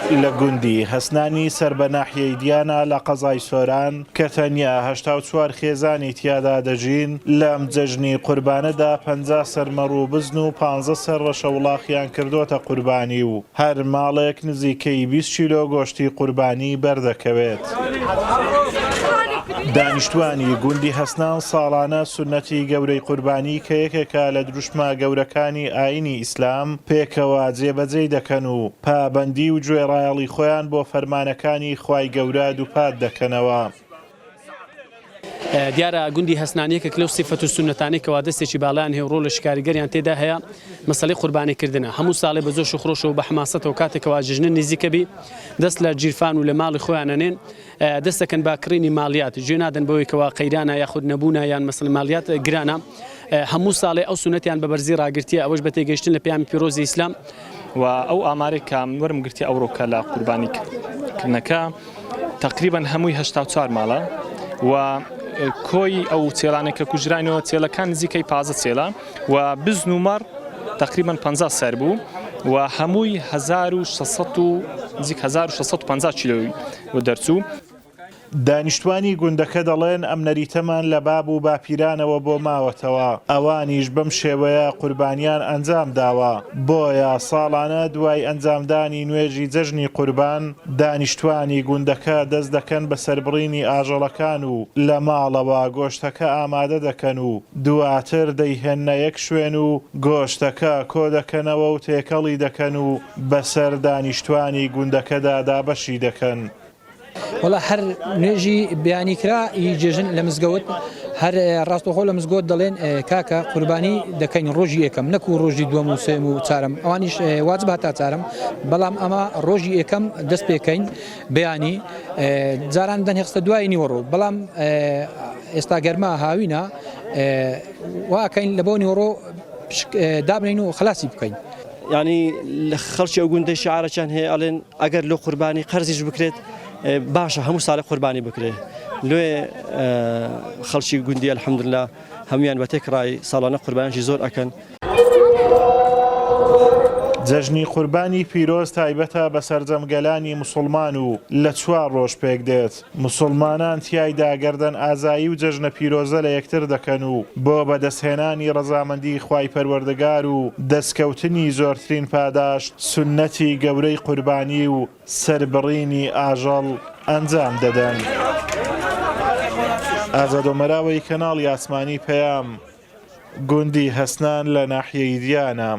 لە گوندی هەسنانی سەر بە ناحیەی دیانە لە قەزای سۆران کە تەنیا 84 خێزانی تیادا دەژین لەم جەژنی قوربانەدا 50 سەرمەڕ و بزن و 15 سەر ڕەشە وڵاخیان کردوتە قوربانی و هەر ماڵێک نزیکەی 20 کیلۆ گۆشتی قوربانی بەردەکەوێت. دانیشتوانی گوندی هەسنان ساڵانە سونەتی گەورەی قوربانی کە یەکێکە لە دروشمە گەورەکانی ئاینی ئیسلام پێکەوە جێبەجێ دەکەن و پابەندی و گوێڕایەڵی خۆیان بۆ فەرمانەکانی خوای گەورە دووپات دەکەنەوە. دیارە گوندی هەسنانیەکە لەو سیفەت و سونەتانەی کەوا دەستێکی باڵیان هەیە و ڕۆڵە شکاریگەریان تێدا هەیە مەسەلەی قوربانیکردنە. هەموو ساڵێ بە جۆش و خڕۆش و بە حماسەتەوە کاتێکەوە جژنە نزیکە بی دەست لە جیرفان و لە ماڵی خۆیان ئەنێن دەست دەکەن با کڕینی ماڵیات گوێ نادەن بەوەی کەوا قەیرانە یاخود نەبوونە یان مەسەڵەن ماڵیات گرانە. هەموو ساڵێ ئەو سونەتیان بە بەرزی ڕاگرتیە ئەوەش بە تێگەیشتن لە پەیامی پیرۆزی ئیسلام و ئەو ئامارێک کە وەرم گرتی ئەوڕۆکە لە قوربانیکردنەکە تقریبا هەمووی 84 ماڵە و کۆی ئەو چێلانێک کە کوژرانەوە چێلەکان نزیکەی 15 چێلە و بزن و مەڕ تقریبا 50 سەر بوو و هەمووی 1650 کیلۆی دەرچوو. دانیشتوانی گوندەکە دەڵێن ئەم نەریتەمان لە باب و باپیرانەوە بۆ ماوەتەوە ئەوانیش بەم شێوەیە قوربانیان ئەنجام داوە بۆیە ساڵانە دوای ئەنجامدانی نوێژی جەژنی قوربان دانیشتوانی گوندەکە دەست دەکەن بە سەربڕینی ئاژەڵەکان و لە ماڵەوە گۆشتەکە ئامادە دەکەن و دواتر دەیهێنە یەک شوێن و گۆشتەکە کۆ دەکەنەوە و تێکەڵی دەکەن و بەسەر دانیشتوانی گوندەکەدا دابەشی دەکەن. وڵا هەر نوێژی بیانیکرا جێژن لە مزگەوت هەر ڕاستەخۆ لە مزگەوت دەڵێن کاکە قوربانی دەکەین ڕۆژی یەکەم نەکو ڕۆژی دووەم و سێم و چارەم ئەوانیش واجب هاتا چارەم بەڵام ئەمە ڕۆژی یەکەم دەست پێکەین بەیانی جاران دەنهێخستە دوای نیوەڕۆ بەڵام ئێستا گەرما هاوینە واکەین لە بۆ نیوەڕۆ دابنین و خلاصی بکەین. یعنی لە خەڵکی ئەو گوندەی شعارەکان هەیە ئەڵێن ئەگەر لە قوربانی قەرزیش بکرێت باشە هەموو ساڵی قوربانی بکرێت. لێ خەڵکی گوندی الحەمدوللا هەمویان بە تێکڕای ساڵانە قوربانیشی زۆر ئەکەن. جەژنی قوربانی پیرۆز تایبەتە بە سەرجەمگەلانی موسڵمان و لە 4 ڕۆژ پێک دێت. موسڵمانان تیایدا گەردەن ئازایی و جەژنە پیرۆزە لە یەکتر دەکەن و بۆ بەدەستهێنانی ڕەزامەندی خوای پەروەردگار و دەستکەوتنی زۆرترین پاداش سونەتی گەورەی قوربانی و سەربڕینی ئاژەڵ ئەنجام دەدەن. ئازادۆمەراوەی کەناڵی ئاسمانی پەیام گوندی هەسنان لە ناحیەی دیانە.